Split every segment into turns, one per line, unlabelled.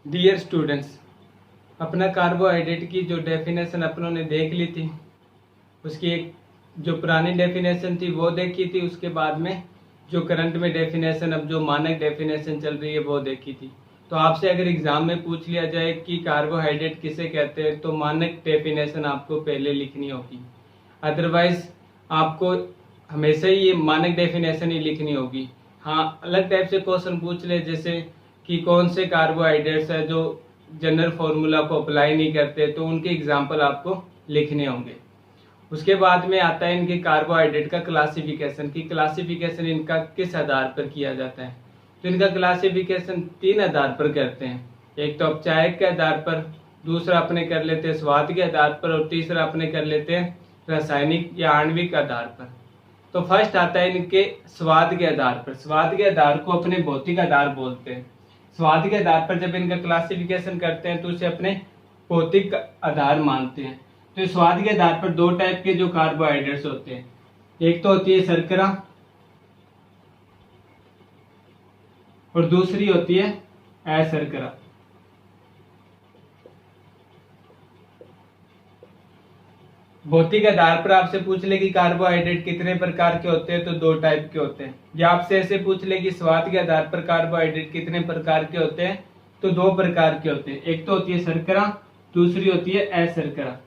Dear students, अपना carbohydrate की जो डेफिनेशन अपनों ने देख ली थी, उसकी एक जो पुरानी डेफिनेशन थी वो देखी थी। उसके बाद में जो करंट में डेफिनेशन, अब जो मानक डेफिनेशन चल रही है वो देखी थी। तो आपसे अगर एग्जाम में पूछ लिया जाए कि कार्बोहाइड्रेट किसे कहते हैं, तो मानक डेफिनेशन आपको पहले लिखनी होगी। अदरवाइज आपको हमेशा ही ये मानक डेफिनेशन ही लिखनी होगी। हाँ, अलग टाइप से क्वेश्चन पूछ ले, जैसे कि कौन से कार्बोहाइड्रेट्स है जो जनरल फॉर्मूला को अप्लाई नहीं करते, तो उनके एग्जाम्पल आपको लिखने होंगे। उसके बाद में आता है इनके कार्बोहाइड्रेट का क्लासिफिकेशन, की क्लासिफिकेशन इनका किस आधार पर किया जाता है। तो इनका क्लासिफिकेशन 3 आधार पर करते हैं। एक तो औपचारिक के आधार पर, दूसरा अपने कर लेते हैं स्वाद के आधार पर, और तीसरा अपने कर लेते हैं रासायनिक या आणविक आधार पर। तो फर्स्ट आता है इनके स्वाद के आधार पर। स्वाद के आधार को अपने भौतिक आधार बोलते हैं। स्वाद के आधार पर जब इनका क्लासिफिकेशन करते हैं तो उसे अपने भौतिक आधार मानते हैं। तो स्वाद के आधार पर 2 टाइप के जो कार्बोहाइड्रेट्स होते हैं, एक तो होती है शर्करा और दूसरी होती है अशर्करा। भौतिक आधार पर आपसे पूछ ले कि कार्बोहाइड्रेट कितने प्रकार के होते हैं, तो 2 टाइप के होते हैं। या आपसे ऐसे पूछ ले कि स्वाद के आधार पर कार्बोहाइड्रेट कितने प्रकार के होते हैं, तो 2 प्रकार के होते हैं। एक तो होती है शर्करा, दूसरी होती है अशर्करा।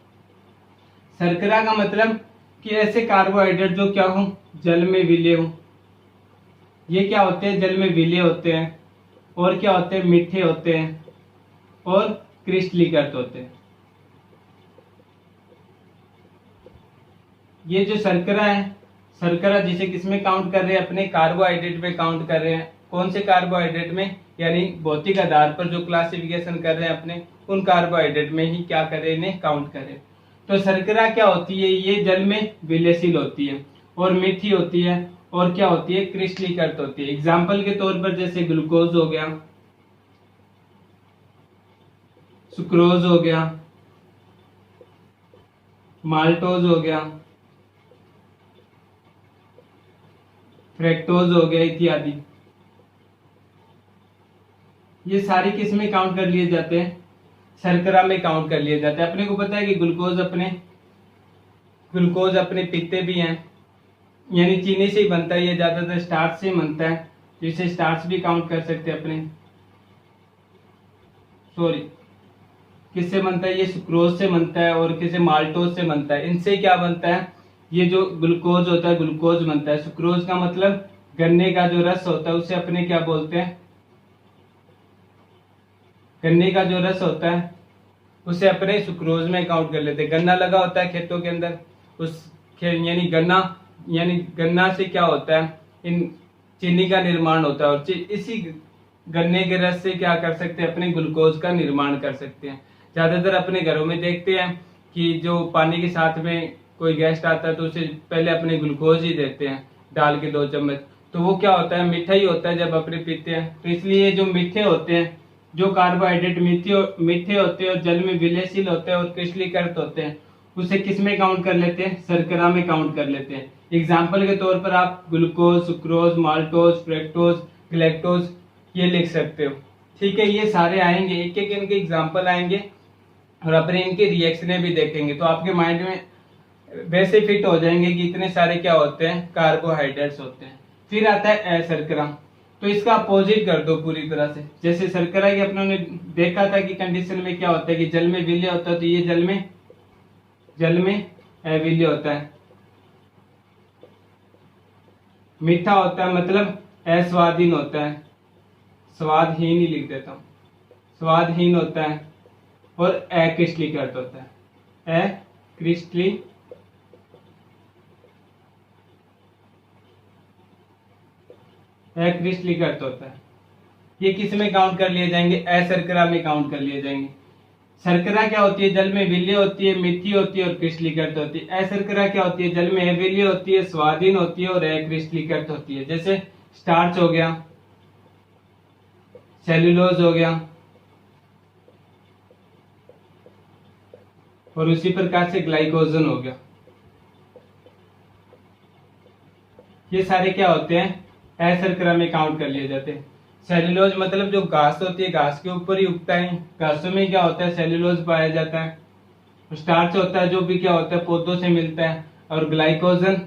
शर्करा का मतलब कि ऐसे कार्बोहाइड्रेट जो क्या हो, जल में विलय हो। ये क्या होते हैं, जल में विलय होते हैं, और क्या होते हैं, मीठे होते हैं और क्रिस्टलीकृत होते हैं। ये जो शर्करा है, शर्करा जिसे किसमें काउंट कर रहे हैं, अपने कार्बोहाइड्रेट में काउंट कर रहे हैं। कौन से कार्बोहाइड्रेट में, यानी भौतिक आधार पर जो क्लासिफिकेशन कर रहे हैं अपने, उन कार्बोहाइड्रेट में ही क्या करें, इन्हें काउंट करें। तो शर्करा क्या होती है, ये जल में विलयशील होती है और मीठी होती है, और क्या होती है, क्रिस्टलीकृत होती है। एग्जाम्पल के तौर पर जैसे ग्लूकोज हो गया, सुक्रोज हो गया, माल्टोज हो गया, फ्रैक्टोज हो गया इत्यादि। ये सारी किस में काउंट कर लिए जाते हैं, शर्करा में काउंट कर लिए जाते हैं। अपने को पता है कि ग्लूकोज अपने पीते भी हैं, यानी चीनी से ही बनता है। ये ज्यादातर स्टार्च से बनता है, जिसे स्टार्च भी काउंट कर सकते हैं अपने। सॉरी, किससे बनता है, ये सुक्रोज से बनता है, और किसे माल्टोज से बनता है। इनसे क्या बनता है, ये जो ग्लूकोज होता है, ग्लूकोज बनता है। सुक्रोज का मतलब गन्ने का जो रस होता है, उसे अपने क्या बोलते हैं, गन्ने का जो रस होता है उसे अपने सुक्रोज में काउंट कर लेते हैं। गन्ना लगा होता है खेतों के अंदर, यानी गन्ना से क्या होता है, इन चीनी का निर्माण होता है, और इसी गन्ने के रस से क्या कर सकते हैं, अपने ग्लूकोज का निर्माण कर सकते हैं। ज्यादातर अपने घरों में देखते हैं कि जो पानी के साथ में कोई गेस्ट आता है तो उसे पहले अपने ग्लूकोज ही देते हैं डाल के 2 चम्मच। तो वो क्या होता है, मीठा ही होता है जब अपने पीते हैं। तो इसलिए जो मीठे होते हैं, जो कार्बोहाइड्रेट मीठे होते हैं और जल में विलयशील होते हैं और क्रिस्टलीकृत होते हैं, उसे किस में काउंट कर लेते हैं, शर्करा में काउंट कर लेते हैं। एग्जाम्पल के तौर पर आप glucose, sucrose, maltose, fructose, galactose ये लिख सकते हो। ठीक है, ये सारे आएंगे, एक एक इनके एग्जाम्पल आएंगे और अपने इनके रिएक्शनें भी देखेंगे, तो आपके माइंड में वैसे फिट हो जाएंगे कि इतने सारे क्या होते हैं, कार्बोहाइड्रेट्स होते हैं। फिर आता है अशर्करा। तो इसका अपोजिट कर दो पूरी तरह से। जैसे शर्करा की अपनों ने देखा था कि कंडीशन में क्या होता है कि जल में विलय होता है, तो ये जल में अविलय होता है। मीठा होता है मतलब अस्वादहीन होता है, स्वादहीन ही लिख देता हूं, स्वादहीन होता है, और अक्रिस्टलीकृत होता है, अक्रिस्टलीकृत होता है। ये किस में काउंट कर लिए जाएंगे, अशर्करा में काउंट कर लिए जाएंगे। शर्करा क्या होती है, जल में विलय होती है, मीठी होती है और क्रिस्टलीकृत होती है। अशर्करा क्या होती है, जल में अविलय होती है, स्वादहीन होती है और अक्रिस्टलीकृत होती है। जैसे स्टार्च हो गया, सेल्यूलोज हो गया, और उसी प्रकार से ग्लाइकोजन हो गया। ये सारे क्या होते हैं, अशर्करा में काउंट कर लिए जाते हैं। सेल्यूलोज मतलब जो घास होती है, घास के ऊपर ही उगता है, घासों में क्या होता है, सेल्यूलोज पाया जाता है। स्टार्च होता है जो भी क्या होता है, पौधों से मिलता है। और ग्लाइकोजन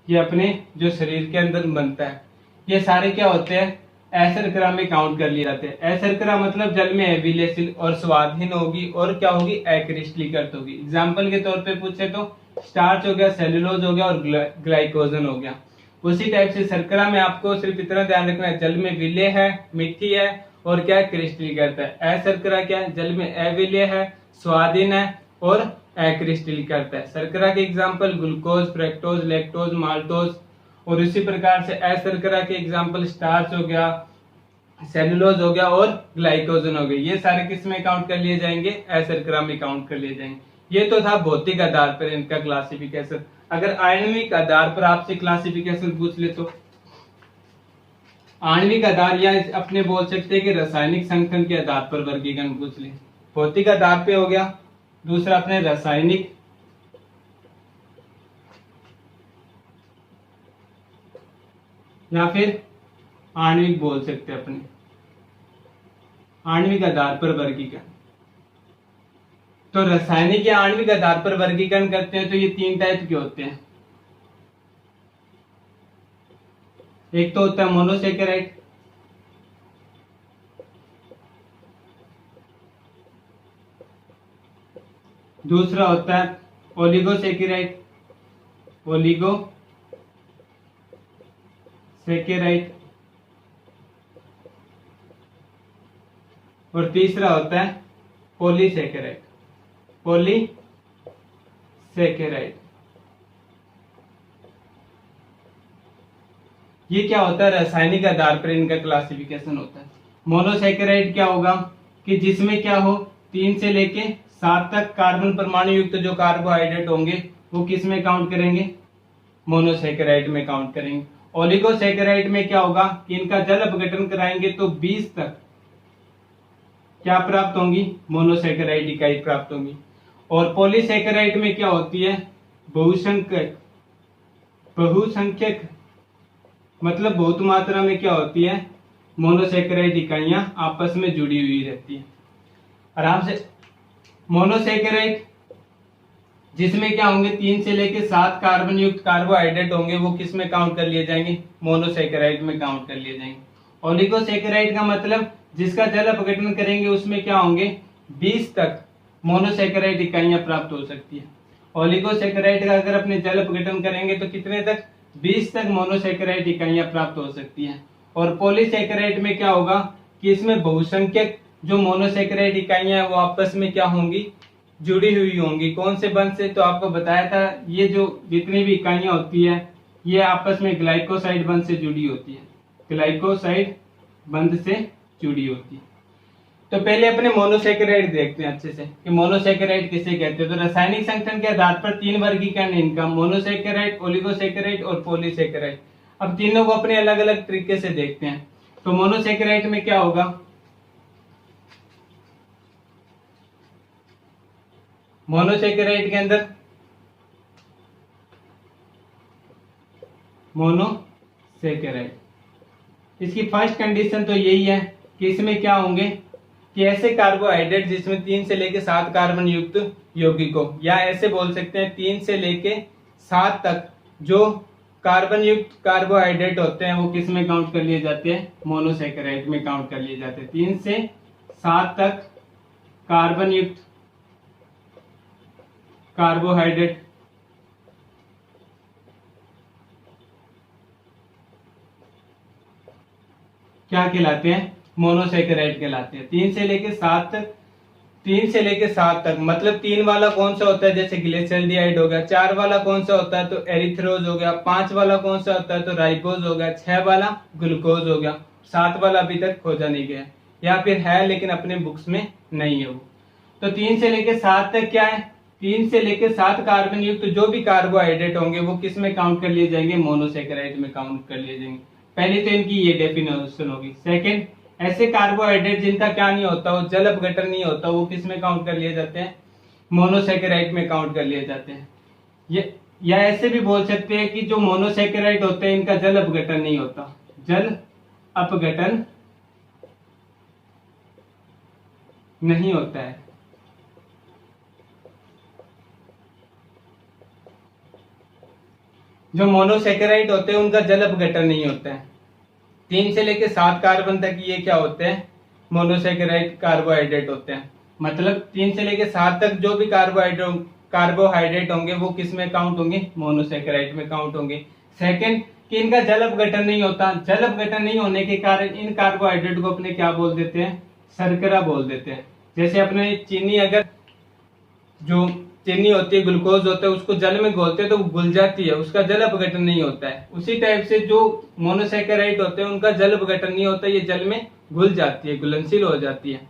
ये अपने जो शरीर के अंदर बनता है। ये सारे क्या होते हैं, अशर्करा में काउंट कर लिए जाते हैं। अशर्करा मतलब जल में अविलेसिल और स्वादहीन होगी और क्या होगी, अक्रिस्टलीकृत होगी। एग्जाम्पल के तौर पे पूछे तो स्टार्च हो गया, सेल्यूलोज हो गया और ग्लाइकोजन हो गया। उसी टाइप से शर्करा में आपको सिर्फ इतना ध्यान रखना है, जल में विलय है, मिट्टी है और क्या क्रिस्टलीकृत है। अशर्करा क्या है, जल में अविलय है, स्वादहीन है और अक्रिस्टलीकृत है। शर्करा के example glucose, fructose, lactose, maltose. और इसी प्रकार से अशर्करा के एग्जाम्पल स्टार्च हो गया, सेल्यूलोज हो गया और ग्लाइकोजन हो गया। ये सारे किस में काउंट कर लिए जाएंगे, अशर्करा में काउंट कर लिए जाएंगे। ये तो था भौतिक आधार पर इनका क्लासिफिकेशन। अगर आणविक आधार पर आपसे क्लासिफिकेशन पूछ ले तो आणविक आधार या अपने बोल सकते हैं कि रासायनिक संगठन के आधार पर वर्गीकरण पूछ ले। भौतिक आधार पे हो गया, दूसरा अपने रासायनिक, या फिर आणविक बोल सकते हैं अपने, आणविक आधार पर वर्गीकरण। तो रासायनिक या आणविक आधार पर वर्गीकरण करते हैं तो ये 3 टाइप के होते हैं। एक तो होता है मोनोसेकेराइड, दूसरा होता है ओलिगोसेकेराइड, और तीसरा होता है पॉलीसेकेराइड। ये क्या होता है, रासायनिक आधार पर इनका क्लासिफिकेशन होता है। मोनोसेकेराइड क्या होगा कि जिसमें क्या हो 3 से लेके 7 तक कार्बन परमाणु युक्त जो कार्बोहाइड्रेट होंगे वो किस में काउंट करेंगे, मोनोसेकेराइड में काउंट करेंगे। ओलिगोसेकेराइड में क्या होगा कि इनका जल अपघटन कराएंगे तो 20 तक क्या प्राप्त होंगी, मोनोसेकेराइड इकाई प्राप्त होंगी। और पॉलीसेकेराइड में क्या होती है, बहुसंख्यक मतलब बहुत मात्रा में क्या होती है, मोनोसेकेराइड इकाइयां आपस में जुड़ी हुई रहती है आराम से। मोनोसेकेराइड जिसमें क्या होंगे 3 से लेके 7 कार्बन युक्त कार्बोहाइड्रेट होंगे वो किस में काउंट कर लिए जाएंगे, मोनोसेकेराइड में काउंट कर लिए जाएंगे। ओलिगोसेकेराइड का मतलब जिसका जल अपघटन करेंगे उसमें क्या होंगे 20 तक मोनोसेकेराइड इकाइयां प्राप्त हो सकती है। ओलिगोसेकेराइड का अगर अपने जल अपघटन करेंगे तो कितने तक, 20 तक मोनोसेकेराइड इकाइयां प्राप्त हो सकती हैं। और पॉलीसेकेराइड में क्या होगा कि इसमें बहुसंख्यक जो मोनोसेकेराइड इकाइयां हैं वो आपस में क्या होंगी, जुड़ी हुई होंगी। कौन से बंध से, तो आपको बताया था ये जो जितनी भी इकाइयां होती है ये आपस में ग्लाइकोसाइड बंध से जुड़ी होती है, ग्लाइकोसाइड बंध से जुड़ी होती है। तो पहले अपने मोनोसेकेराइड देखते हैं अच्छे से कि मोनोसेकेराइड किसे कहते हैं। तो रासायनिक संगठन के आधार पर 3 वर्गीकरण इनका, मोनोसेकेराइड, ओलिगोसेकेराइड और पॉलीसेकेराइड। अब तीनों को अपने अलग अलग तरीके से देखते हैं। तो मोनोसेकेराइड में क्या होगा, मोनोसेकेराइड के अंदर मोनोसेकेराइड, इसकी फर्स्ट कंडीशन तो यही है कि इसमें क्या होंगे कि ऐसे कार्बोहाइड्रेट जिसमें 3 से लेके 7 कार्बन युक्त यौगिकों, या ऐसे बोल सकते हैं 3 से लेके 7 तक जो कार्बन युक्त कार्बोहाइड्रेट होते हैं वो किस में काउंट कर लिए जाते हैं, मोनोसेकेराइड में काउंट कर लिए जाते हैं। 3 से 7 तक कार्बन युक्त कार्बोहाइड्रेट क्या कहलाते हैं, मोनोसेकेराइड कहलाते हैं। 3 से लेके 7 तक, 3 से लेके 7 तक मतलब 3 वाला कौन सा होता है, जैसे ग्लिसरॉल्डिहाइड हो गया। 4 वाला कौन सा होता है, तो एरिथ्रोज हो गया। 5 वाला कौन सा होता है, तो राइबोज हो गया। 6 वाला ग्लूकोज हो गया। 7 वाला अभी तक खोजा नहीं गया, या फिर है लेकिन अपने बुक्स में नहीं है वो। तो 3 से लेके 7 तक क्या है, 3 से लेके 7 कार्बन युक्त जो भी कार्बोहाइड्रेट होंगे वो किस में काउंट कर लिए जाएंगे, मोनोसेकेराइड में काउंट कर लिए जाएंगे। पहले तो इनकी ये डेफिनेशन होगी। सेकंड, ऐसे कार्बोहाइड्रेट जिनका क्या नहीं होता, वो जल अपघटन नहीं होता, वो किस में काउंट कर लिए जाते हैं, मोनोसेकेराइड में काउंट कर लिए जाते हैं। ये या ऐसे भी बोल सकते हैं कि जो मोनोसेकेराइड होते हैं इनका जल अपघटन नहीं होता, जल अपघटन नहीं होता है। जो मोनोसेकेराइड होते हैं उनका जल अपघटन नहीं होता है। 3 से लेकर 7 कार्बन तक ये क्या होते हैं, मोनोसेकेराइड कार्बोहाइड्रेट होते हैं। मतलब 3 से लेकर 7 तक जो भी कार्बोहाइड्रेट होंगे वो किस में काउंट होंगे, मोनोसेकेराइड में काउंट होंगे। सेकंड कि इनका जल अपघटन नहीं होता। जल अपघटन नहीं होने के कारण इन कार्बोहाइड्रेट को अपने क्या बोल देते हैं, शर्करा बोल देते हैं। जैसे अपने चीनी, अगर जो चीनी होती है, ग्लूकोज होता है, उसको जल में घोलते हैं तो वो घुल जाती है, उसका जल अपघटन नहीं होता है। उसी टाइप से जो मोनोसेकेराइड होते हैं उनका जल अपघटन नहीं होता, ये जल में घुल जाती है, घुलनशील हो जाती है।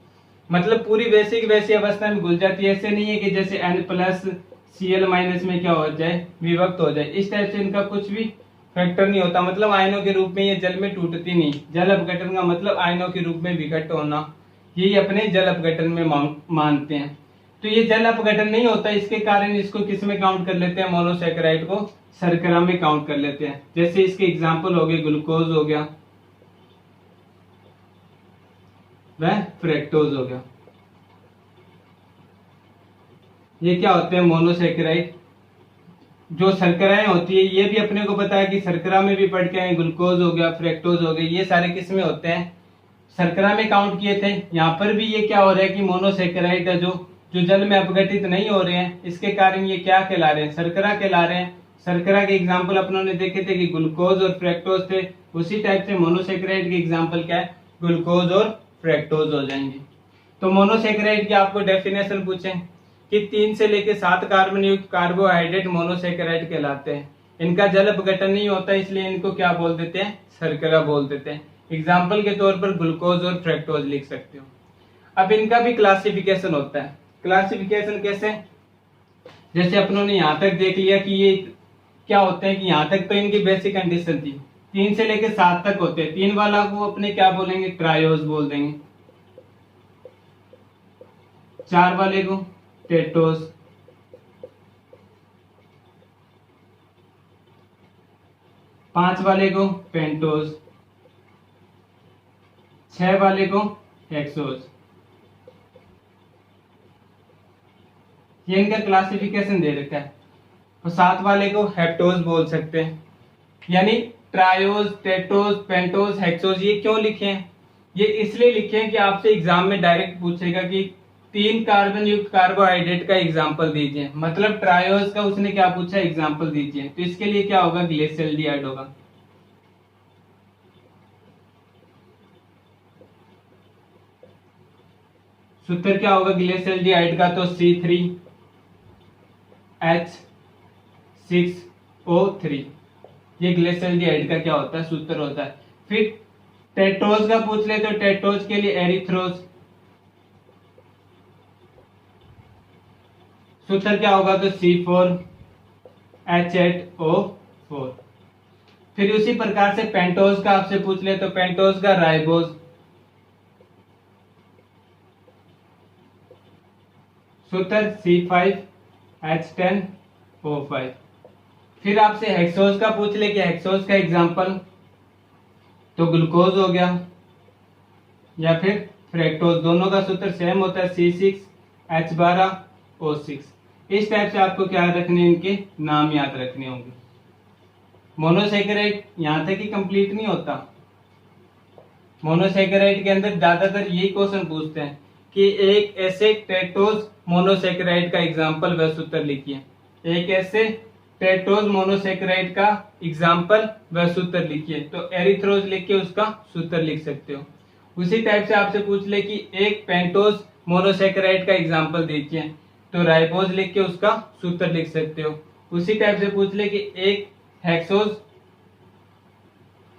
मतलब पूरी वैसी अवस्था में घुल जाती है। ऐसे नहीं है कि जैसे N+Cl- में क्या हो जाए, विभक्त हो जाए। इस टाइप से इनका कुछ भी फैक्टर नहीं होता। मतलब आयनों के रूप में ये जल में टूटती नहीं। जल अपघटन का मतलब आयनों के रूप में विघटित होना, यही अपने जल अपघटन में मानते हैं। तो ये जल अपघटन नहीं होता, इसके कारण इसको किस में काउंट कर लेते हैं, मोनोसेकेराइड को शर्करा में काउंट कर लेते हैं। जैसे इसके एग्जाम्पल हो गए, ग्लूकोज हो गया, वह फ्रैक्टोज हो गया। ये क्या होते हैं, मोनोसेकेराइड। जो शर्कराएं होती है ये भी अपने को पता है कि शर्करा में भी पढ़ के आए, ग्लूकोज हो गया, फ्रैक्टोज हो गए, ये सारे किस में होते हैं, शर्करा में काउंट किए थे। यहाँ पर भी ये क्या हो रहा है कि मोनोसेकेराइड है, जो जल में अपघटित नहीं हो रहे हैं, इसके कारण ये क्या कहला रहे हैं, शर्करा कहला रहे हैं। शर्करा के एग्जाम्पल अपनों ने देखे थे कि ग्लूकोज और फ्रैक्टोज थे। उसी टाइप से मोनोसेकेराइड के एग्जाम्पल क्या है, ग्लूकोज और फ्रैक्टोज हो जाएंगे। तो मोनोसेकेराइड की आपको डेफिनेशन पूछें कि 3 से लेकर 7 कार्बन युक्त कार्बोहाइड्रेट मोनोसेकेराइड कहलाते हैं। इनका जल अपघटन नहीं होता, इसलिए इनको क्या बोल देते हैं, शर्करा बोल देते हैं। एग्जाम्पल के तौर पर ग्लूकोज और फ्रैक्टोज लिख सकते हो। अब इनका भी क्लासिफिकेशन होता है। क्लासिफिकेशन कैसे, जैसे अपनों ने यहाँ तक देख लिया कि ये क्या होते हैं, कि यहाँ तक तो इनकी बेसिक कंडीशन थी। 3 से लेकर 7 तक होते हैं। 3 वाला को अपने क्या बोलेंगे, ट्रायोज बोल देंगे। 4 वाले को टेट्रोज, 5 वाले को पेंटोज, 6 वाले को हेक्सोज। ये इनका क्लासिफिकेशन दे रखा है। तो 7 वाले को हेप्टोज बोल सकते हैं। यानी ट्रायोज, टेट्रोज, पेंटोज, हेक्सोज ये क्यों लिखे हैं, ये इसलिए लिखे हैं कि आपसे एग्जाम में डायरेक्ट पूछेगा कि 3 कार्बन युक्त कार्बोहाइड्रेट का एग्जाम्पल दीजिए। मतलब ट्रायोज का उसने क्या पूछा, एग्जाम्पल दीजिए, तो इसके लिए क्या होगा, ग्लिसरॉल्डिहाइड होगा। सूत्र क्या होगा ग्लिसरॉल्डिहाइड का, तो C3H6O3, ये ग्लिसरॉल्डिहाइड का क्या होता है, सूत्र होता है। फिर टेट्रोज का पूछ ले तो टेट्रोज के लिए एरिथ्रोज, सूत्र क्या होगा, तो C4H8O4। फिर उसी प्रकार से पेंटोज का आपसे पूछ ले तो पेंटोज का राइबोज, सूत्र C5H10O5। फिर आपसे हेक्सोज का पूछ ले कि हेक्सोज का एग्जाम्पल, तो ग्लूकोज हो गया या फिर फ्रैक्टोज, दोनों का सूत्र सेम होता है, C6H12O6। इस टाइप से आपको क्या रखने, इनके नाम याद रखने होंगे। मोनोसेकेराइड यहां तक ही कंप्लीट नहीं होता। मोनोसेकेराइड के अंदर ज्यादातर यही क्वेश्चन पूछते हैं कि एक ऐसे टेट्रोज मोनोसेकेराइड का एग्जाम्पल व सूत्र लिखिए। एक ऐसे टेट्रोज मोनोसेकेराइड का एग्जाम्पल व सूत्र लिखिए, तो एरिथ्रोज लिख के उसका सूत्र लिख सकते हो। उसी टाइप से आपसे पूछ ले कि एक पेंटोज मोनोसेकेराइड का एग्जाम्पल दीजिए, तो राइबोज लिख के उसका सूत्र लिख सकते हो। उसी टाइप से पूछ ले कि एक हेक्सोज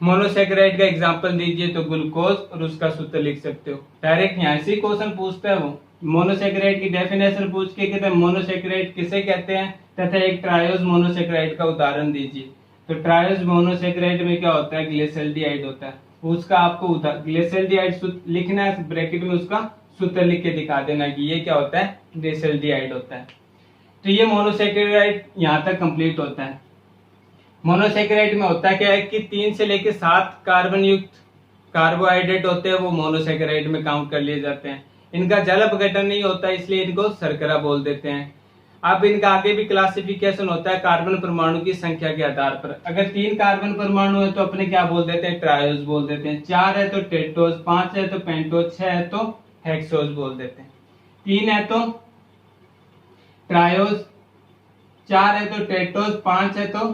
मोनोसेकेराइड का एग्जाम्पल दीजिए, तो ग्लूकोज, और उसका सूत्र लिख सकते हो। डायरेक्ट यहाँ से क्वेश्चन पूछता है वो, मोनोसेकेराइड की डेफिनेशन पूछ के कहते हैं मोनोसेकेराइड किसे कहते हैं तथा एक ट्रायोज मोनोसेकेराइड का उदाहरण दीजिए। तो ट्रायोज मोनोसेकेराइड में क्या होता है, ग्लिसरॉल्डिहाइड होता है। उसका आपको ग्लिसरॉल्डिहाइड लिखना है, ब्रैकेट में उसका सूत्र लिख के दिखा देना कि ये क्या होता है, ग्लिसरॉल्डिहाइड होता है। तो ये मोनोसेकेराइड यहाँ तक कंप्लीट होता है। मोनोसेकेराइड में होता क्या है कि 3 से लेकर 7 कार्बन युक्त कार्बोहाइड्रेट होते हैं, वो मोनोसेकेराइड में काउंट कर लिए जाते हैं। इनका जल अपघटन नहीं होता, इसलिए इनको शर्करा बोल देते हैं। अब इनका आगे भी क्लासिफिकेशन होता है कार्बन परमाणु की संख्या के आधार पर। अगर 3 कार्बन परमाणु है तो अपने क्या बोल देते हैं, ट्रायोज बोल देते हैं। 4 है तो टेट्रोज, 5 है तो पेंटोज, 6 है तो हेक्सोज बोल देते हैं। 3 है तो ट्रायोज, 4 है तो टेट्रोज, 5 है तो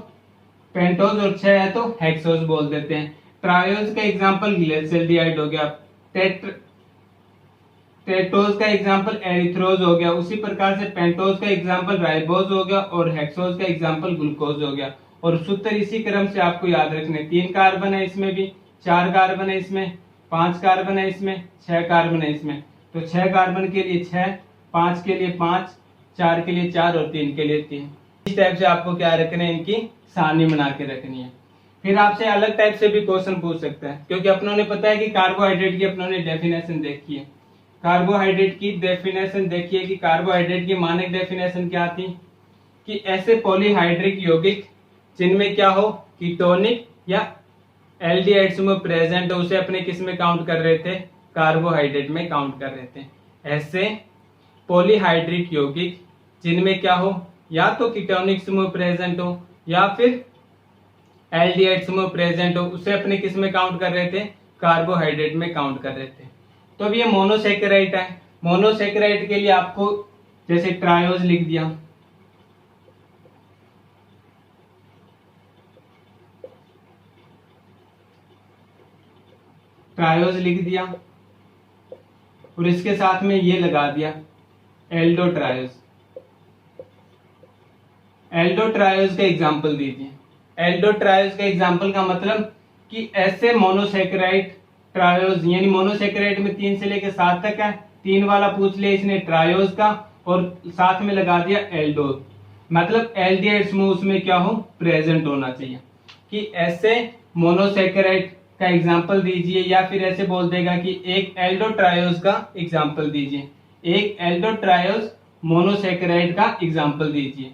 पेंटोज और 6 है तो हेक्सोज बोल देते हैं। ट्रायोज का एग्जांपल ग्लिसरॉल्डिहाइड हो गया, टेट्रोज का एग्जांपल एरिथ्रोज हो गया, उसी प्रकार से पेंटोज का एग्जांपल राइबोज हो गया और हेक्सोज का एग्जांपल ग्लूकोज हो गया। और सूत्र इसी क्रम से आपको याद रखने, 3 कार्बन है इसमें भी, 4 कार्बन है इसमें, 5 कार्बन है इसमें, 6 कार्बन है इसमें। तो 6 कार्बन के लिए 6, 5 के लिए 5, 4 के लिए 4 और 3 के लिए 3। इस टाइप से आपको क्या रखना है, इनकी सारणी बना के रखनी है। फिर आपसे अलग टाइप से भी क्वेश्चन पूछ सकता है, क्योंकि अपनों ने पता है कि कार्बोहाइड्रेट की अपनों ने डेफिनेशन देखी है। कार्बोहाइड्रेट की डेफिनेशन देखिए कि कार्बोहाइड्रेट की मानक डेफिनेशन क्या थी, कि ऐसे पॉलीहाइड्रिक यौगिक जिनमें क्या हो, कीटोनिक या एल्डिहाइड समूह प्रेजेंट हो, उसे अपने किस में काउंट कर रहे थे, कार्बोहाइड्रेट में काउंट कर रहे थे। ऐसे पॉलीहाइड्रिक यौगिक जिनमें क्या हो, या तो कीटोनिक समूह प्रेजेंट हो या फिर एल्डिहाइड समूह प्रेजेंट हो, उसे अपने किस में काउंट कर रहे थे, कार्बोहाइड्रेट में काउंट कर रहे थे। तो अब ये मोनोसेकेराइड है। मोनोसेकेराइड के लिए आपको जैसे ट्रायोज लिख दिया, ट्रायोज लिख दिया और इसके साथ में ये लगा दिया एल्डोट्रायोज। एल्डोट्रायोज का एग्जांपल दीजिए। एल्डोट्रायोज का एग्जांपल का मतलब कि ऐसे मोनोसेकेराइड ट्रायोज, यानी मोनोसेकेराइड में 3 से लेकर 7 तक है, 3 वाला पूछ लिया इसने ट्रायोज का और साथ में लगा दिया एल्डोज, मतलब एल्डिहाइड समूह उसमें क्या हो, प्रेजेंट होना चाहिए। कि ऐसे मोनोसेकेराइड का एग्जांपल दीजिए, या फिर ऐसे बोल देगा कि एक एल्डोट्रायोज का एग्जांपल दीजिए, एक एल्डोट्रायोज मोनोसेकेराइड का एग्जांपल दीजिए।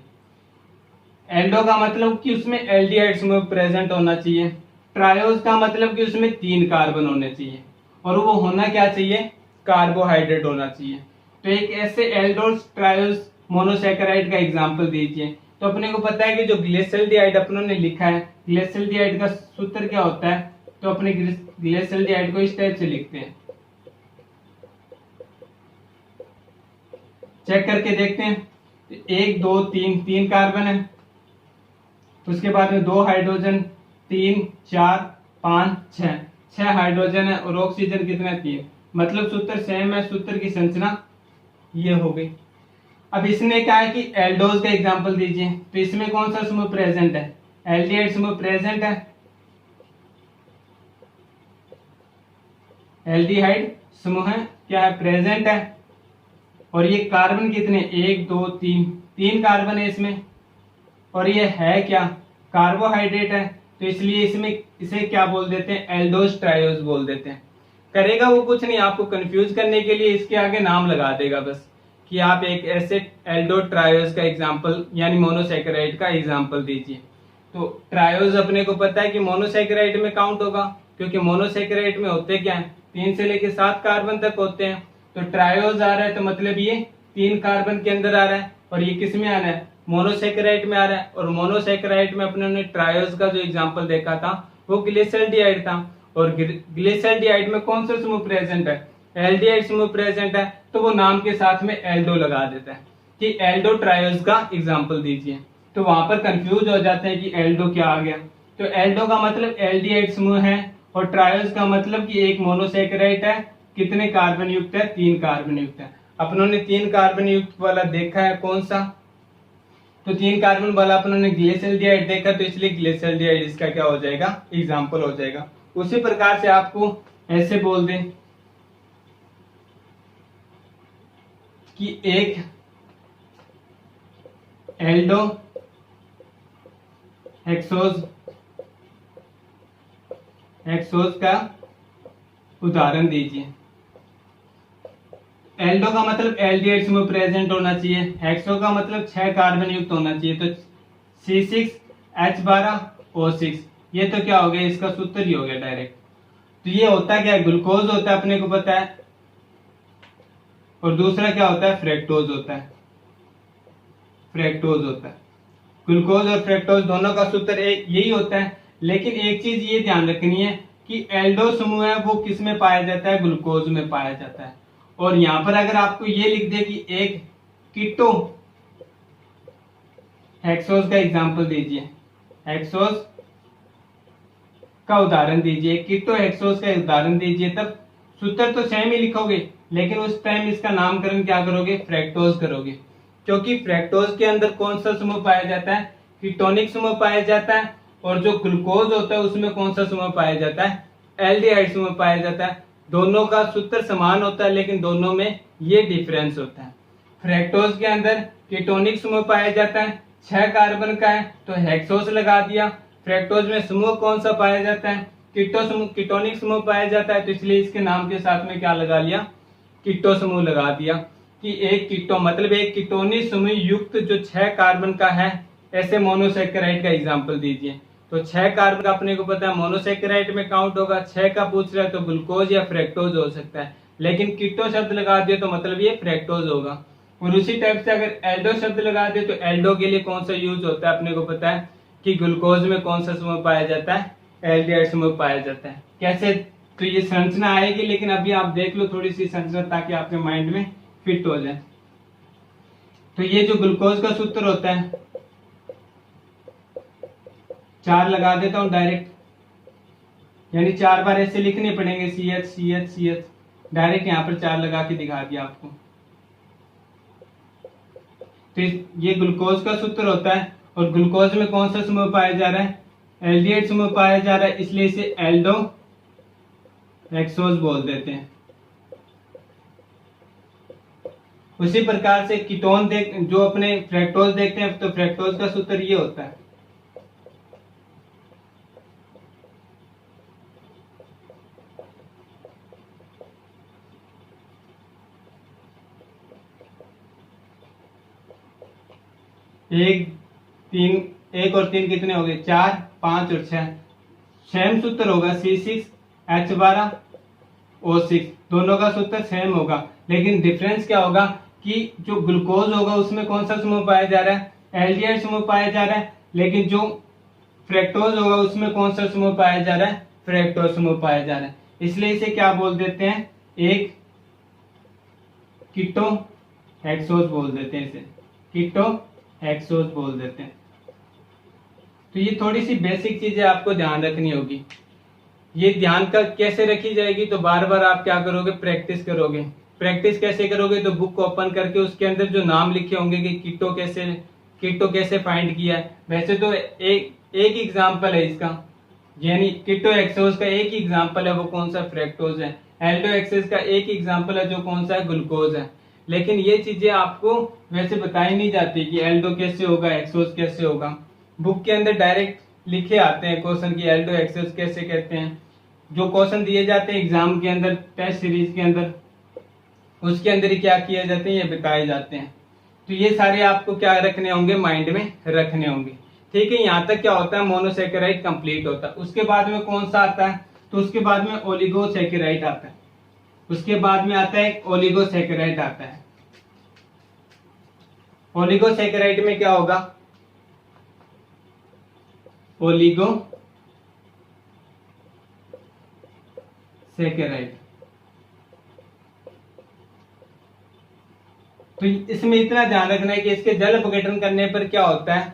एल्डो का मतलब कि उसमें एल्डिहाइड समूह प्रेजेंट होना चाहिए, ट्रायोज का मतलब कि उसमें 3 कार्बन होने चाहिए और वो होना क्या चाहिए, कार्बोहाइड्रेट होना चाहिए। तो एक ऐसे एल्डोस ट्रायोज मोनोसेकेराइड का एग्जांपल दीजिए। तो अपने को पता है कि जो ग्लिसरॉल्डिहाइड अपनों ने लिखा है, ग्लिसरॉल्डिहाइड का सूत्र क्या होता है, तो अपने ग्लिसरॉल्डिहाइड को इस टाइप से लिखते हैं, चेक करके देखते हैं। 1 2 3 3 कार्बन है, उसके बाद में 2 हाइड्रोजन, 3 4 5 6 6 हाइड्रोजन है और ऑक्सीजन कितना, 3, मतलब सूत्र सेम है, सूत्र की संरचना ये हो गई। अब इसमें क्या है कि एल्डोज का एग्जांपल दीजिए, तो इसमें कौन सा समूह प्रेजेंट है, एल्डिहाइड समूह प्रेजेंट है, एल्डिहाइड समूह है क्या है, प्रेजेंट है। और ये कार्बन कितने, 1 2 3 कार्बन है इसमें, और ये है क्या, कार्बोहाइड्रेट है, तो इसलिए इसमें इसे क्या बोल देते हैं, एल्डोस ट्रायोज बोल देते हैं। करेगा वो कुछ नहीं, आपको कंफ्यूज करने के लिए इसके आगे नाम लगा देगा बस, कि आप एक ऐसे एल्डो ट्रायोज का एग्जांपल यानी मोनोसेकेराइड का एग्जांपल दीजिए। तो ट्रायोज अपने को पता है कि मोनोसेकेराइड में काउंट होगा, क्योंकि मोनोसेकेराइड में होते क्या है, 3 से लेकर 7 कार्बन तक होते हैं। तो ट्रायोज आ रहा है तो मतलब ये 3 कार्बन के अंदर आ रहा है, और ये किस में आ रहा है, मोनोसेकेराइड में आ रहा है। और मोनोसेकेराइड में अपने ट्रायोज का जो एग्जांपल देखा था वो ग्लिसरॉल्डिहाइड था, और ग्लिसरॉल्डिहाइड में कौन सा समूह प्रेजेंट है, एल्डिहाइड समूह प्रेजेंट है, तो वो नाम के साथ में एल्डो लगा देता है कि एल्डो ट्रायोज का एग्जांपल दीजिए। तो वहां पर कंफ्यूज हो जाते हैं कि एल्डो क्या आ गया। तो एल्डो का मतलब एल्डिहाइड समूह है, और ट्रायोज का मतलब कि एक मोनोसेकेराइड है, कितने कार्बन युक्त है, 3 कार्बन युक्त है। अपनों ने 3 कार्बन युक्त वाला देखा है कौन सा, तो 3 कार्बन वाला अपनों ने ग्लिसरॉल्डिहाइड देखा, तो इसलिए ग्लिसरॉल्डिहाइड इसका क्या हो जाएगा, एग्जांपल हो जाएगा। उसी प्रकार से आपको ऐसे बोल दें कि एक एल्डो हेक्सोज का उदाहरण दीजिए। एल्डो का मतलब एल्डिहाइड समूह प्रेजेंट होना चाहिए, हेक्सो का मतलब 6 कार्बन युक्त होना चाहिए, तो C6H12O6, ये तो क्या हो गया, इसका सूत्र ही हो गया डायरेक्ट। तो ये होता क्या है, ग्लूकोज होता है, अपने को पता है। और दूसरा क्या होता है, फ्रेक्टोज होता है, फ्रेक्टोज होता है। ग्लूकोज और फ्रेक्टोज दोनों का सूत्र एक यही होता है, लेकिन एक चीज ये ध्यान रखनी है कि एल्डो समूह है वो किस में पाया जाता है, ग्लूकोज में पाया जाता है। और यहां पर अगर आपको ये लिख दे कि एक कीटो हेक्सोज का एग्जांपल दीजिए, हेक्सोज का उदाहरण दीजिए, कीटो हेक्सोज का उदाहरण दीजिए, तब सूत्र तो सेम ही लिखोगे, लेकिन उस टाइम इसका नामकरण क्या करोगे, फ्रेक्टोज करोगे। क्योंकि फ्रेक्टोज के अंदर कौन सा समूह पाया जाता है, कीटोनिक समूह पाया जाता है, और जो ग्लूकोज होता है उसमें कौन सा समूह पाया जाता है, एल्डिहाइड समूह पाया जाता है। दोनों का सूत्र समान होता है, लेकिन दोनों में ये डिफरेंस होता है। फ्रेक्टोज के अंदर कीटोनिक समूह पाया जाता है, 6 कार्बन का है तो हेक्सोस लगा दिया। फ्रेक्टोज में समूह कौन सा पाया जाता है, कीटोनिक समूह पाया जाता है, तो इसलिए इसके नाम के साथ में क्या लगा लिया, कीटो समूह लगा दिया। कि एक कीटो मतलब एक कीटोनिक समूह युक्त जो 6 कार्बन का है, ऐसे मोनोसेकेराइड का एग्जांपल दीजिए। तो 6 कार्बन का अपने को पता है मोनोसेकेराइड में काउंट होगा, 6 का पूछ रहा है तो ग्लूकोज या फ्रेक्टोज हो सकता है, लेकिन कीटो शब्द लगा दिए तो मतलब ये फ्रेक्टोज होगा। और उसी टाइप से अगर एल्डो शब्द लगा दे तो एल्डो के लिए कौन सा यूज होता है, अपने को पता है कि ग्लूकोज में कौन सा समूह पाया जाता है, एल्डिहाइड समूह पाया जाता है। कैसे, तो ये संरचना आएगी, लेकिन अभी आप देख लो थोड़ी सी संरचना ताकि आपके माइंड में फिट हो जाए। तो ये जो ग्लूकोज का सूत्र होता है, 4 लगा देता हूं डायरेक्ट, यानी 4 बार ऐसे लिखने पड़ेंगे, CH CH CH, डायरेक्ट यहां पर 4 लगा के दिखा दिया आपको। तो ये ग्लूकोज का सूत्र होता है, और ग्लूकोज में कौन सा समूह पाया जा रहा है, एल्डिहाइड समूह पाया जा रहा है, इसलिए इसे एल्डो हेक्सोज बोल देते हैं। उसी प्रकार से कीटोन जो अपने फ्रेक्टोज देखते हैं, तो फ्रेक्टोज का सूत्र ये होता है, एक और 3 कितने हो गए, 4 5 और 6, सेम सूत्र होगा, C6H12O6, दोनों का सूत्र सेम होगा। लेकिन डिफरेंस क्या होगा कि जो ग्लूकोज होगा उसमें कौन सा समूह पाया जा रहा है, एल्डिहाइड समूह पाया जा रहा है, लेकिन जो फ्रेक्टोज होगा उसमें कौन सा समूह पाया जा रहा है, फ्रेक्टोज समूह पाया जा रहा है। इसलिए इसे क्या बोल देते हैं, एक कीटो हेक्सोज बोल देते हैं, इसे कीटो हेक्सोज बोल देते हैं। तो ये थोड़ी सी बेसिक चीजें आपको ध्यान रखनी होगी। ये ध्यान का कैसे रखी जाएगी, तो बार बार आप क्या करोगे, प्रैक्टिस करोगे। प्रैक्टिस कैसे करोगे, तो बुक ओपन करके उसके अंदर जो नाम लिखे होंगे कि कीटो कैसे फाइंड किया है। वैसे तो एक एग्जांपल है इसका, यानी कीटो हेक्सोज का एक एग्जांपल है, वो कौन सा, फ्रेक्टोज है। एल्डो हेक्सेज का एक एग्जांपल है, जो कौन सा है, ग्लूकोज है। लेकिन ये चीजें आपको वैसे बताई नहीं जाती कि एल्डो कैसे होगा, हेक्सोज कैसे होगा। बुक के अंदर डायरेक्ट लिखे आते हैं क्वेश्चन की एल्डो हेक्सोज कैसे कहते हैं। जो क्वेश्चन दिए जाते हैं एग्जाम के अंदर, टेस्ट सीरीज के अंदर, उसके अंदर ही क्या किए जाते हैं, ये बताए जाते हैं। तो ये सारे आपको क्या रखने होंगे, माइंड में रखने होंगे। ठीक है, यहाँ तक क्या होता है, मोनोसेकेराइड कंप्लीट होता है। उसके बाद में कौन सा आता है, तो उसके बाद में ओलिगोसेकेराइड आता है। उसके बाद में आता है ओलिगोसेकेराइड आता है। ओलिगोसेकेराइड में क्या होगा, ओलिगोसेकेराइड। तो इसमें इतना ध्यान रखना है कि इसके जल अपघटन करने पर क्या होता है,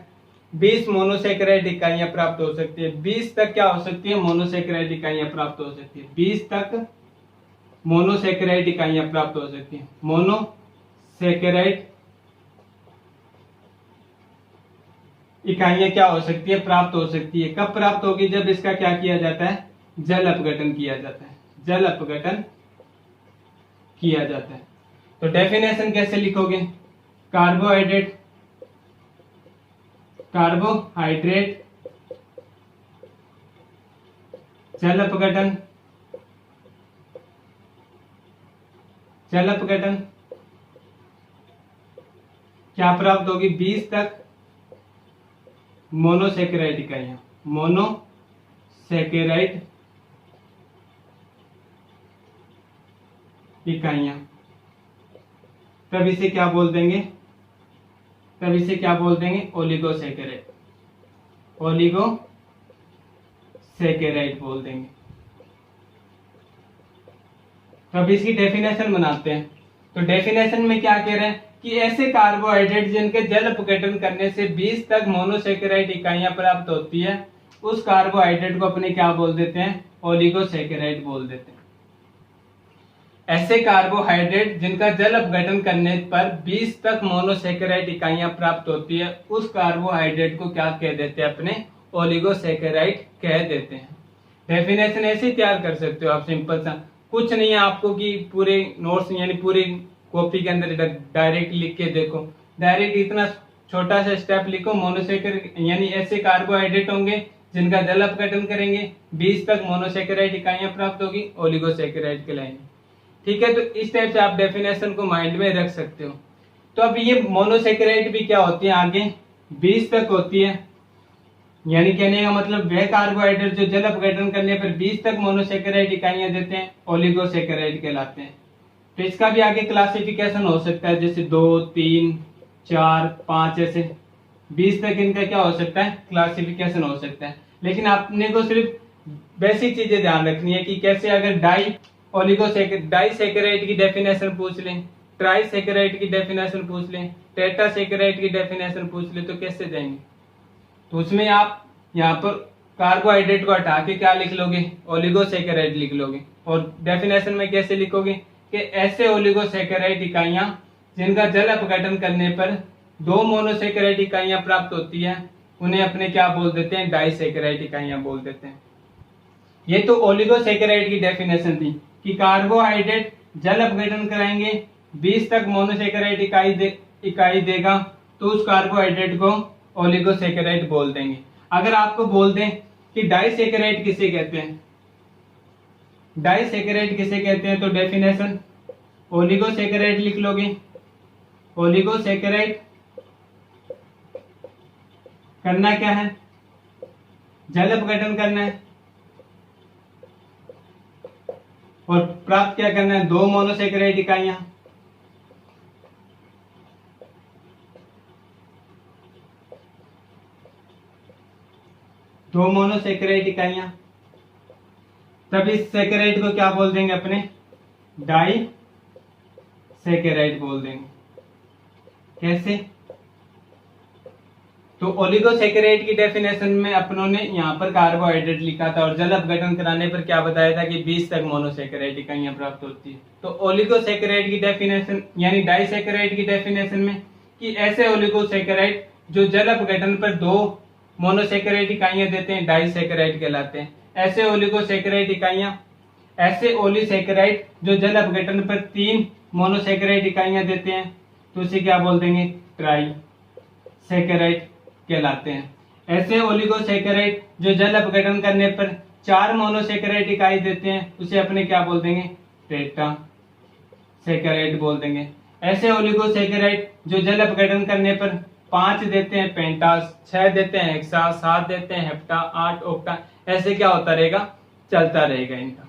20 मोनोसेकेराइड इकाइयां प्राप्त हो सकती है। 20 तक क्या हो सकती है, मोनोसेकेराइड इकाइयां प्राप्त हो सकती है। 20 तक मोनोसेकेराइड इकाइयां प्राप्त हो सकती है। मोनोसेकेराइड इकाइयां क्या हो सकती है, प्राप्त हो सकती है। कब प्राप्त होगी, जब इसका क्या किया जाता है, जल अपघटन किया जाता है। जल अपघटन किया जाता है। तो डेफिनेशन कैसे लिखोगे, कार्बोहाइड्रेट जल अपघटन क्या प्राप्त होगी, 20 तक मोनोसेकेराइड इकाइयां। तब इसे क्या बोल देंगे, ओलिगोसैकेराइड, ओलिगोसैकेराइड बोल देंगे। तब इसकी डेफिनेशन बनाते हैं। तो डेफिनेशन में क्या कह रहे हैं कि ऐसे कार्बोहाइड्रेट जिनके जल अपघटन करने से 20 तक मोनोसैकेराइड इकाइयां प्राप्त होती है, उस कार्बोहाइड्रेट को अपने क्या बोल देते हैं, ओलिगोसैकेराइड बोल देते हैं। ऐसे कार्बोहाइड्रेट जिनका जल अपघटन करने पर 20 तक मोनोसैकेराइड इकाइयां प्राप्त होती है, उस कार्बोहाइड्रेट को क्या कह देते हैं, अपने ओलिगोसैकेराइड कह देते हैं। डेफिनेशन ऐसे तैयार कर सकते हो आप, सिंपल सा, कुछ नहीं है आपको कि पूरे नोट्स यानी पूरी कॉपी के अंदर डायरेक्ट लिख के देखो, डायरेक्ट इतना छोटा सा स्टेप लिखो, मोनोसैकेराइड यानी ऐसे कार्बोहाइड्रेट होंगे जिनका जल अपघटन करेंगे 20 तक मोनोसैकेराइड इकाइयां प्राप्त होगी, ओलिगोसैकेराइड कहलाएंगे। ठीक है, तो इस टाइप से आप डेफिनेशन को माइंड में रख सकते हो। तो अब ये मोनोसैकेराइड भी क्या होती है, आगे 20 तक होती है, यानी कहने का मतलब वह कार्बोहाइड्रेट जो जल अपघटन करने पर 20 तक मोनोसैकेराइड इकाइयां देते हैं, ओलिगोसैकेराइड कहलाते हैं। तो इसका भी आगे क्लासिफिकेशन हो सकता है, जैसे 2, 3, 4, 5 ऐसे 20 तक इनका क्या हो सकता है, क्लासिफिकेशन हो सकता है। लेकिन आपने को सिर्फ बेसिक चीजें ध्यान रखनी है कि कैसे, अगर डाइसैकेराइड की डेफिनेशन पूछ लें, ट्राइसैकेराइड की डेफिनेशन पूछ लें, टेट्रासैकेराइड की डेफिनेशन पूछ लें, तो कैसे जाएंगे। तो उसमें आप यहाँ पर कार्बोहाइड्रेट को हटा के क्या लिख लोगे, ओलिगोसैकेराइड लिख लोगे। और डेफिनेशन में कैसे लिखोगे कि ऐसे ओलिगोसैकेराइड इकाइयां जिनका जल अपघटन करने पर 2 मोनोसैकेराइड इकाइयां प्राप्त होती है, उन्हें अपने क्या बोल देते हैं, डाइसैकेराइड इकाइयां बोल देते हैं। ये तो ओलिगोसैकेराइड की डेफिनेशन थी कि कार्बोहाइड्रेट जल अपघटन कराएंगे 20 तक मोनोसैकेराइड इकाई देगा, तो उस कार्बोहाइड्रेट को ओलिगोसैकेराइड बोल देंगे। अगर आपको बोल दें कि डाइसैकेराइड किसे कहते हैं, तो डेफिनेशन ओलिगोसैकेराइड लिख लोगे। ओलिगोसैकेराइड करना क्या है, जल अपघटन करना है और प्राप्त क्या करना है, 2 मोनोसैकेराइड इकाइयां। दो मोनोसैकेराइड इकाइयां, तब इस सैकेराइड को क्या बोल देंगे, अपने डाइसैकेराइड बोल देंगे। कैसे, तो ओलिगोसैकेराइड की डेफिनेशन में अपनों ने यहाँ पर कार्बोहाइड्रेट लिखा था और जल अपघटन कराने पर क्या बताया था कि 20 तक मोनोसैकेराइड इकाइयां प्राप्त होती है। तो ओलिगोसैकेराइड की डेफिनेशन यानी डाइसैकेराइड की डेफिनेशन में कि ऐसे ओलिगोसैकेराइड जो जल अपघटन पर 2 मोनोसैकेराइड इकाइयां देते हैं, डाइसैकेराइड कहलाते हैं। ऐसे ओलिगोसैकेराइड इकाइयां, ऐसे ओलिसैकेराइड जो जल अपघटन पर 3 मोनोसैकेराइड इकाइयां देते हैं, तो उसे क्या बोल देंगे, ट्राइसैकेराइड कहलाते हैं। ऐसे ओलिगोसैकेराइड जो जल अपघटन करने पर 4 मोनोसैकेराइड इकाई देते हैं, उसे अपने क्या बोल देंगे, टेट्रासैकेराइड बोल देंगे। ऐसे ओलिगोसैकेराइड जो जल अपघटन करने पर 5 देते हैं, पेंटास, 6 देते हैं, हेक्सा, 7 देते हैं, हेप्टा, 8 ऑक्टा, ऐसे क्या होता रहेगा, चलता रहेगा इनका।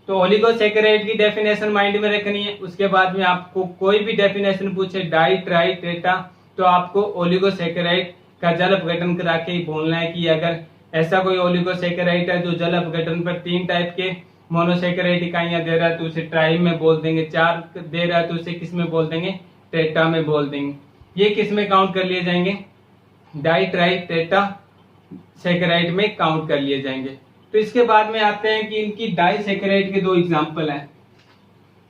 तो ओलिगोसैकेराइड की डेफिनेशन माइंड में रखनी है। उसके बाद में आपको कोई भी डेफिनेशन पूछे, डाई, ट्राई, टेट्रा, तो आपको ओलिगोसैकेराइड का जल अपघटन करा के ही बोलना है कि अगर ऐसा कोई ओलिगोसैकेराइड है जो जल अपघटन पर 3 टाइप के मोनोसैकेराइड इकाइयां दे रहा है, तो उसे ट्राई में बोल देंगे। 4 दे रहा है तो उसे किस में बोल देंगे, टेट्रा में बोल देंगे। ये किस में काउंट कर लिए जाएंगे, डाई, ट्राई, टेट्रा सैकेराइड में काउंट कर लिए जाएंगे। तो इसके बाद में आते हैं कि इनकी डाइसैकेराइड के 2 एग्जांपल हैं।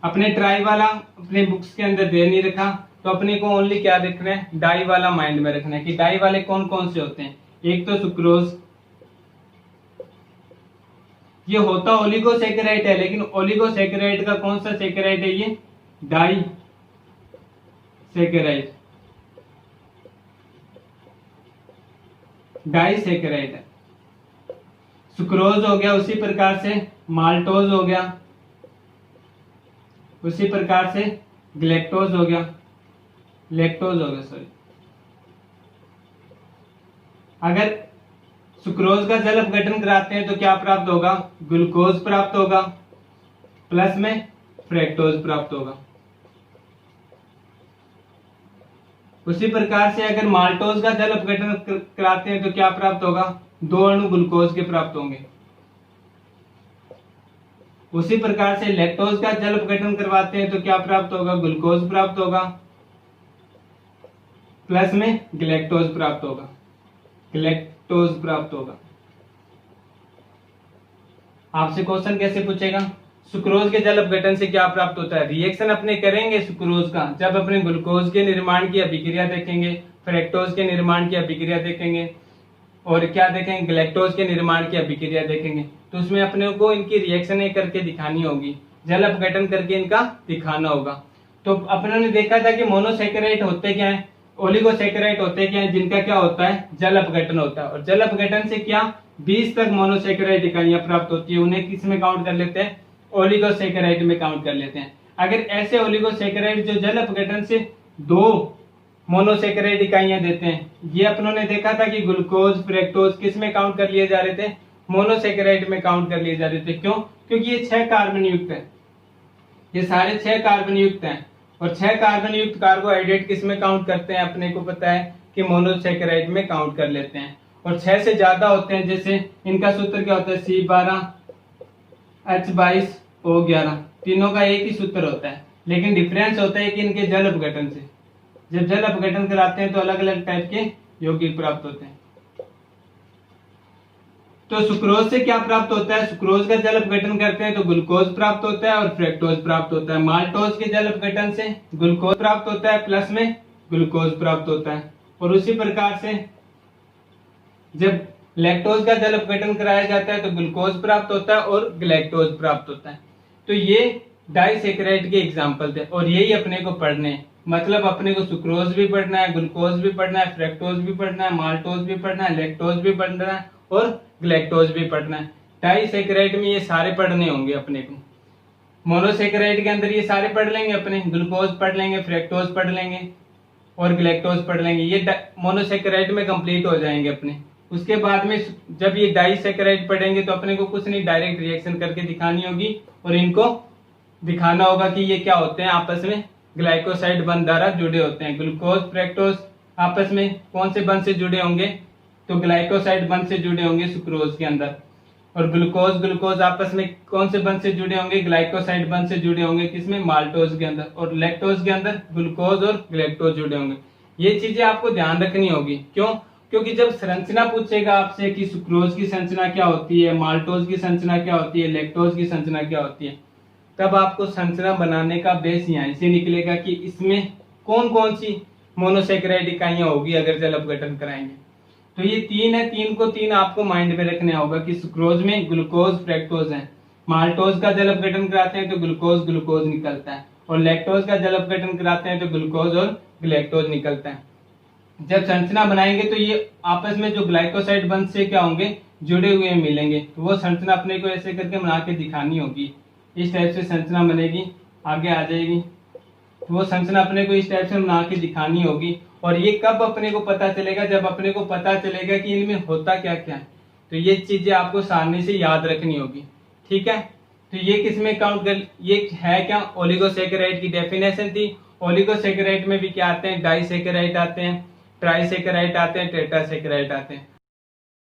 अपने ट्राई वाला अपने बुक्स के अंदर दे नहीं रखा, तो अपने को ओनली क्या रखना है, डाई वाला माइंड में रखना है कि डाई वाले कौन कौन से होते हैं। एक तो सुक्रोज, ये होता ओलिगोसैकेराइड है, लेकिन ओलिगोसैकेराइड का कौन सा सैकेराइड है, ये डाइसैकेराइड है। सुक्रोज हो गया, उसी प्रकार से माल्टोज हो गया, उसी प्रकार से लैक्टोज हो गया। अगर सुक्रोज का जल अपघटन कराते हैं तो क्या प्राप्त होगा, ग्लूकोज प्राप्त होगा, प्लस में फ्रैक्टोज प्राप्त होगा। उसी प्रकार से अगर माल्टोज का जल अपघटन कराते हैं तो क्या प्राप्त होगा, 2 अणु ग्लूकोज के प्राप्त होंगे। उसी प्रकार से लैक्टोज का जल अपघटन करवाते हैं तो क्या प्राप्त होगा, ग्लूकोज प्राप्त होगा, प्लस में गैलेक्टोज प्राप्त होगा, गैलेक्टोज प्राप्त होगा। आपसे क्वेश्चन कैसे पूछेगा, सुक्रोज के जल अपघटन से क्या प्राप्त होता है, रिएक्शन अपने करेंगे सुक्रोज का जब अपने ग्लूकोज के निर्माण की अभिक्रिया देखेंगे, फ्रक्टोज के निर्माण की अभिक्रिया देखेंगे और क्या देखेंगे, गैलेक्टोज के निर्माण की अभिक्रिया देखेंगे। तो उसमें अपने को इनकी रिएक्शन करके दिखानी होगी, जल अपघटन करके इनका दिखाना होगा। तो अपने ने देखा था कि मोनोसैकेराइड होते क्या है, ओलिगोसैकेराइड होते क्या है, जिनका क्या होता है, जल अपघटन होता है। और जल अपघटन से क्या 20 तक मोनोसैकेराइड इकाइयां प्राप्त होती है, उन्हें किस में काउंट कर लेते हैं, ओलिगोसैकेराइड में काउंट कर लेते हैं। अगर ऐसे ओलिगोसैकेराइड जो जल अपघटन से 2 मोनोसैकेराइड इकाइयां देते हैं, ये अपनों ने देखा था कि ग्लूकोज फ्रक्टोज किस में काउंट कर लिए जा रहे थे, मोनोसैकेराइड में काउंट कर लिए जा रहे थे। क्यों, क्योंकि ये 6 कार्बन युक्त है, ये सारे 6 कार्बन युक्त हैं और 6 कार्बन युक्त कार्बोहाइड्रेट किस में काउंट करते हैं, अपने को पता है कि मोनोसैकेराइड में काउंट कर लेते हैं। और 6 से ज्यादा होते हैं, जैसे इनका सूत्र क्या होता है, C12 H22 O11, तीनों का एक ही सूत्र होता है, लेकिन डिफरेंस होता है कि इनके जल अपघटन से, जब जल अपघटन कराते हैं तो अलग अलग टाइप के यौगिक प्राप्त होते हैं। तो सुक्रोज से क्या प्राप्त होता है, सुक्रोज का जल अपघटन करते हैं तो ग्लूकोज प्राप्त होता है और फ्रक्टोज प्राप्त होता है। माल्टोज के जल अपघटन से ग्लूकोज प्राप्त होता है, प्लस में ग्लूकोज प्राप्त होता है। और उसी प्रकार से जब लैक्टोज का जल अपघटन कराया जाता है तो ग्लूकोज प्राप्त होता है और गैलेक्टोज प्राप्त होता है। तो ये डाइसैकेराइड के एग्जाम्पल थे और यही अपने को पढ़ने हैं। मतलब अपने को सुक्रोज भी पढ़ना है, ग्लूकोज भी पढ़ना है, फ्रक्टोज भी पढ़ना है, माल्टोज भी पढ़ना है, लैक्टोज भी पढ़ना है और गैलेक्टोज भी पढ़ना है। डाइसैकेराइड में ये सारे पढ़ने होंगे अपने को। मोनोसैकेराइड के अंदर ये सारे पढ़ लेंगे अपने, ग्लूकोज पढ़ लेंगे, फ्रक्टोज पढ़ लेंगे और गैलेक्टोज पढ़ लेंगे। ये मोनोसैकेराइड में कंप्लीट हो जाएंगे अपने। उसके बाद में जब ये डाइसैकेराइड पढ़ेंगे तो अपने को कुछ नहीं, डायरेक्ट रिएक्शन करके दिखानी होगी और इनको दिखाना होगा कि ये क्या होते हैं, आपस में ग्लाइकोसाइड बंध द्वारा जुड़े होते हैं। ग्लूकोज फ्रक्टोज आपस में कौन से बंध से जुड़े होंगे, तो ग्लाइकोसाइड बंध से जुड़े होंगे सुक्रोज के अंदर। और ग्लूकोज आपस में कौन से बंध से जुड़े होंगे, ग्लाइकोसाइड बंध से जुड़े होंगे, किसमें, माल्टोज के अंदर। और लैक्टोज के अंदर ग्लूकोज और गैलेक्टोज जुड़े होंगे। ये चीजें आपको ध्यान रखनी होगी। क्यों, क्योंकि जब संरचना पूछेगा आपसे कि सुक्रोज की संरचना क्या होती है, माल्टोज की संरचना क्या होती है, लैक्टोज की संरचना क्या होती है, तब आपको संरचना बनाने का बेस यहाँ से निकलेगा कि इसमें कौन कौन सी मोनोसैकेराइड इकाइयां होगी अगर जल अपघटन कराएंगे। तो ये 3 है, 3 को 3 आपको माइंड में रखना होगा कि सुक्रोज में ग्लूकोज फ्रक्टोज है। माल्टोज का जल अपघटन कराते हैं तो ग्लूकोज ग्लूकोज निकलता है और लैक्टोज का जल अपघटन कराते हैं तो ग्लूकोज और गैलेक्टोज निकलता है। जब संरचना बनाएंगे तो ये आपस में जो ग्लाइकोसाइड बंध से क्या होंगे, जुड़े हुए मिलेंगे। तो वो संरचना अपने को ऐसे करके बना के दिखानी होगी। इस टाइप से संरचना बनेगी, आगे आ जाएगी। तो वो संरचना अपने को इस टाइप से बना के दिखानी होगी। और ये कब अपने को पता चलेगा, जब अपने को पता चलेगा कि इनमें होता क्या क्या है। तो ये चीजें आपको सामने से याद रखनी होगी, ठीक है। तो ये किस में काउंट कर, ये है क्या, ओलिगोसैकेराइड की डेफिनेशन थी। ओलिगोसैकेराइड में भी क्या आते हैं, डाइसैकेराइड आते हैं, ट्राइसैकेराइड आते हैं, टेट्रासैकेराइड आते हैं।